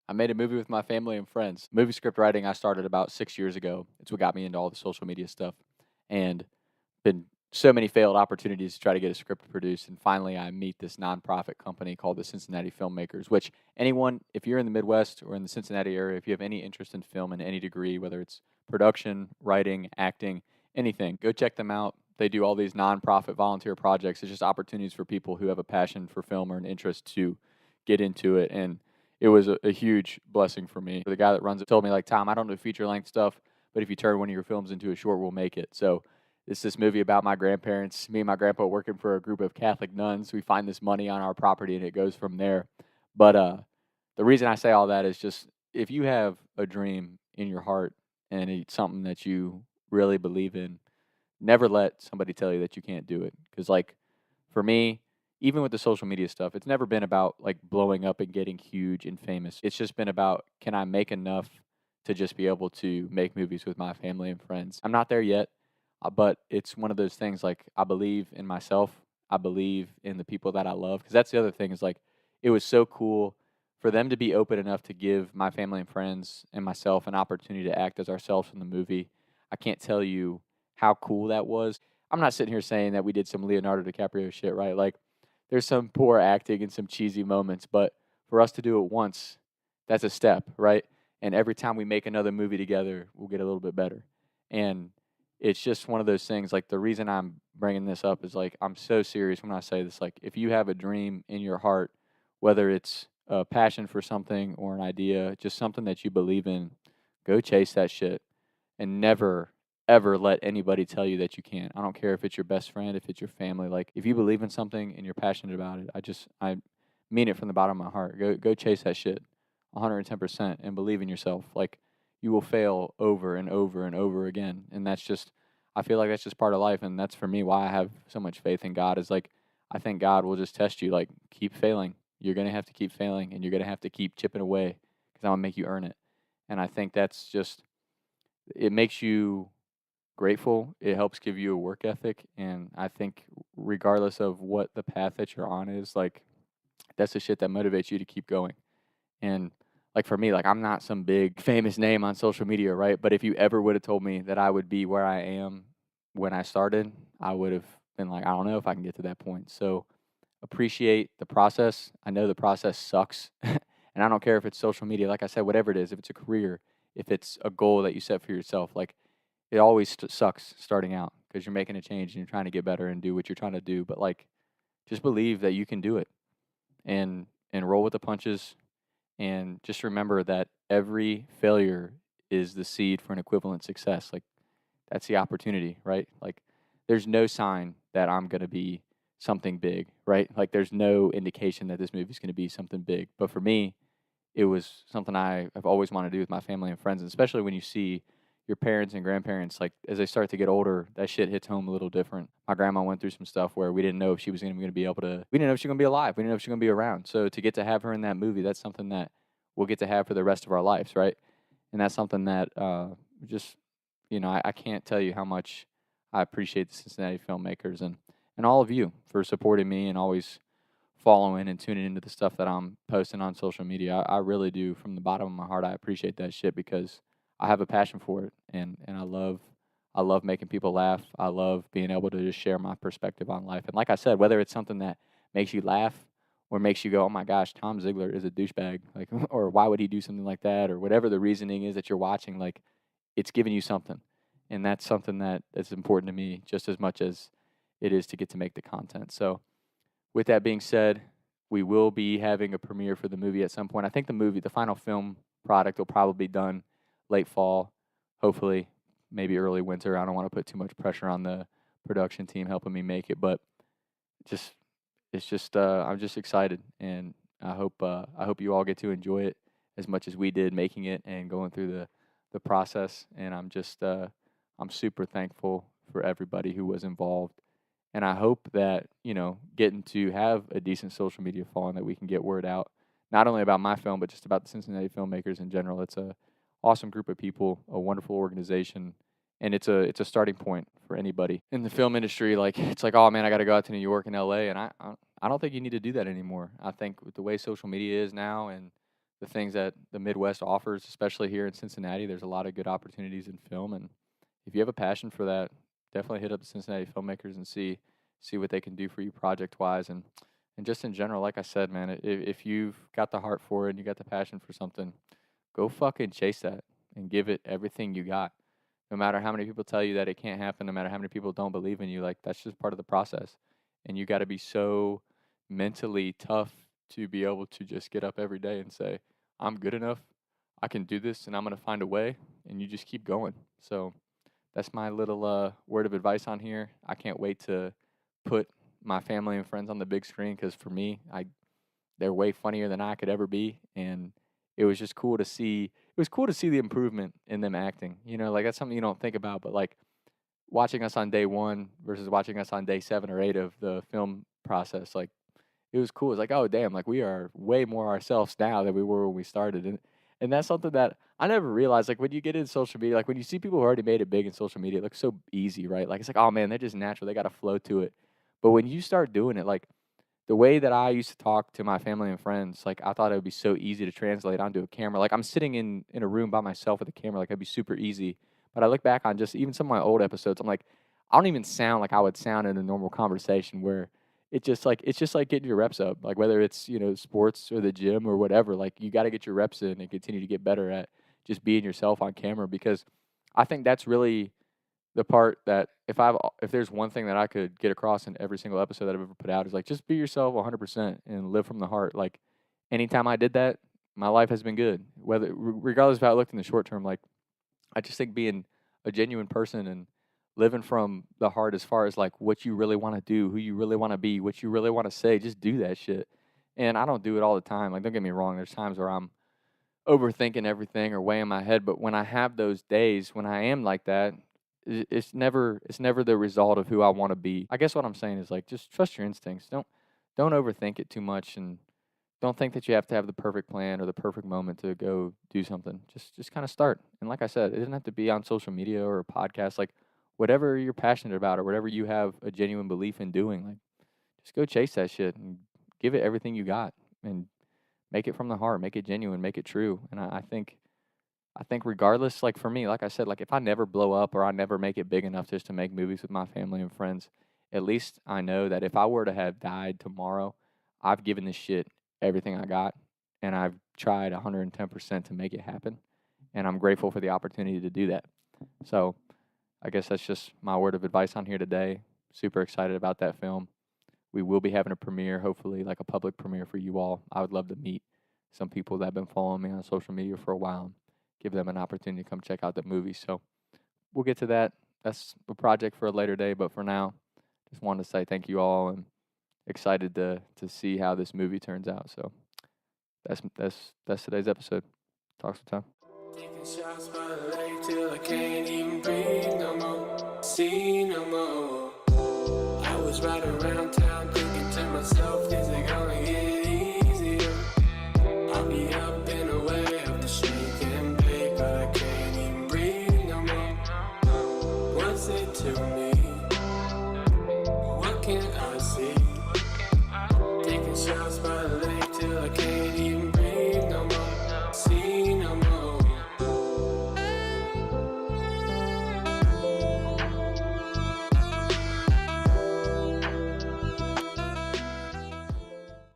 I made a movie with my family and friends. Movie script writing I started about 6 years ago. It's what got me into all the social media stuff, and been so many failed opportunities to try to get a script produced, and finally I meet this nonprofit company called the Cincinnati Filmmakers, which anyone, if you're in the Midwest or in the Cincinnati area, if you have any interest in film in any degree, whether it's production, writing, acting, anything, go check them out. They do all these nonprofit volunteer projects. It's just opportunities for people who have a passion for film or an interest to get into it, and it was a huge blessing for me. The guy that runs it told me, like, Tom, I don't do feature length stuff, but if you turn one of your films into a short, we'll make it. So it's this movie about my grandparents, me and my grandpa working for a group of Catholic nuns. We find this money on our property and it goes from there. But the reason I say all that is just if you have a dream in your heart and it's something that you really believe in, never let somebody tell you that you can't do it. Because, like, for me, even with the social media stuff, it's never been about like blowing up and getting huge and famous. It's just been about, can I make enough to just be able to make movies with my family and friends? I'm not there yet, but it's one of those things like I believe in myself. I believe in the people that I love. Because that's the other thing is like, it was so cool for them to be open enough to give my family and friends and myself an opportunity to act as ourselves in the movie. I can't tell you how cool that was. I'm not sitting here saying that we did some Leonardo DiCaprio shit, right? Like, there's some poor acting and some cheesy moments, but for us to do it once, that's a step, right? And every time we make another movie together, we'll get a little bit better. And it's just one of those things. Like, the reason I'm bringing this up is like, I'm so serious when I say this. Like, if you have a dream in your heart, whether it's a passion for something or an idea, just something that you believe in, go chase that shit and never ever let anybody tell you that you can't. I don't care if it's your best friend, if it's your family. Like, if you believe in something and you're passionate about it, I mean it from the bottom of my heart. Go chase that shit 110% and believe in yourself. Like, you will fail over and over and over again. And that's just, I feel like that's just part of life. And that's for me why I have so much faith in God is like, I think God will just test you. Like, keep failing. You're going to have to keep failing and you're going to have to keep chipping away because I'm going to make you earn it. And I think that's just, it makes you grateful. It helps give you a work ethic, and I think regardless of what the path that you're on is, like, that's the shit that motivates you to keep going. And like for me, like, I'm not some big famous name on social media, right? But if you ever would have told me that I would be where I am when I started, I would have been like, I don't know if I can get to that point. So appreciate the process. I know the process sucks. And I don't care if it's social media, like I said, whatever it is, if it's a career, if it's a goal that you set for yourself, like, it always sucks starting out because you're making a change and you're trying to get better and do what you're trying to do. But like, just believe that you can do it and roll with the punches. And just remember that every failure is the seed for an equivalent success. Like, that's the opportunity, right? Like, there's no sign that I'm going to be something big, right? Like, there's no indication that this movie's going to be something big. But for me, it was something I've always wanted to do with my family and friends, and especially when you see your parents and grandparents, like, as they start to get older, that shit hits home a little different. My grandma went through some stuff where we didn't know if she was going to be able to, we didn't know if she was going to be alive. We didn't know if she was going to be around. So to get to have her in that movie, that's something that we'll get to have for the rest of our lives, right? And that's something that just, I can't tell you how much I appreciate the Cincinnati filmmakers and all of you for supporting me and always following and tuning into the stuff that I'm posting on social media. I really do, from the bottom of my heart. I appreciate that shit because I have a passion for it, and I love making people laugh. I love being able to just share my perspective on life. And like I said, whether it's something that makes you laugh or makes you go, "Oh my gosh, Tom Ziegler is a douchebag," like, or why would he do something like that, or whatever the reasoning is that you're watching, like, it's giving you something, and that's something that's important to me just as much as it is to get to make the content. So with that being said, we will be having a premiere for the movie at some point. I think the final film product will probably be done late fall, hopefully, maybe early winter. I don't want to put too much pressure on the production team helping me make it, but just it's just I'm just excited, and I hope you all get to enjoy it as much as we did making it and going through the process. And I'm super thankful for everybody who was involved, and I hope that, getting to have a decent social media following, that we can get word out, not only about my film, but just about the Cincinnati filmmakers in general. It's a awesome group of people, a wonderful organization, and it's a starting point for anybody in the film industry. Like, it's like, oh man, I got to go out to New York and LA, and I don't think you need to do that anymore. I think with the way social media is now and the things that the Midwest offers, especially here in Cincinnati. There's a lot of good opportunities in film, and if you have a passion for that, definitely hit up the Cincinnati filmmakers and see what they can do for you project wise, and just in general. Like I said, man, if you've got the heart for it and you got the passion for something, go fucking chase that and give it everything you got. No matter how many people tell you that it can't happen, no matter how many people don't believe in you, like that's just part of the process. And you got to be so mentally tough to be able to just get up every day and say, I'm good enough. I can do this and I'm going to find a way. And you just keep going. So that's my little word of advice on here. I can't wait to put my family and friends on the big screen because for me, they're way funnier than I could ever be. And it was just cool to see. It was cool to see the improvement in them acting. You know, like that's something you don't think about, but like watching us on day 1 versus watching us on day 7 or 8 of the film process, like it was cool. It's like, oh damn, like we are way more ourselves now than we were when we started, and that's something that I never realized. Like when you get into social media, like when you see people who already made it big in social media, it looks so easy, right? Like it's like, oh man, they're just natural. They got a flow to it. But when you start doing it, like the way that I used to talk to my family and friends, like I thought it would be so easy to translate onto a camera. Like I'm sitting in a room by myself with a camera, like it'd be super easy. But I look back on just even some of my old episodes, I'm like, I don't even sound like I would sound in a normal conversation where it's just like getting your reps up. Like whether it's, you know, sports or the gym or whatever, like you got to get your reps in and continue to get better at just being yourself on camera because I think that's really the part that if there's one thing that I could get across in every single episode that I've ever put out is like just be yourself 100% and live from the heart. Like anytime I did that, my life has been good. Whether regardless of how it looked in the short term, like I just think being a genuine person and living from the heart as far as like what you really want to do, who you really want to be, what you really want to say, just do that shit. And I don't do it all the time. Like don't get me wrong, there's times where I'm overthinking everything or weighing my head, but when I have those days when I am like that, it's never the result of who I want to be. I guess what I'm saying is like just trust your instincts. Don't overthink it too much and don't think that you have to have the perfect plan or the perfect moment to go do something. Just kind of start. And like I said, it doesn't have to be on social media or a podcast. Like whatever you're passionate about or whatever you have a genuine belief in doing, like just go chase that shit and give it everything you got and make it from the heart, make it genuine, make it true. And I think regardless, like for me, like I said, like if I never blow up or I never make it big enough just to make movies with my family and friends, at least I know that if I were to have died tomorrow, I've given this shit everything I got and I've tried 110% to make it happen. And I'm grateful for the opportunity to do that. So I guess that's just my word of advice on here today. Super excited about that film. We will be having a premiere, hopefully, like a public premiere for you all. I would love to meet some people that have been following me on social media for a while, give them an opportunity to come check out the movie. So we'll get to that. That's a project for a later day, but for now, just wanted to say thank you all and excited to see how this movie turns out. So that's today's episode. Talk some time. Taking shots by the lake till I can't even breathe no more, see no more. I was riding around town thinking to myself, is it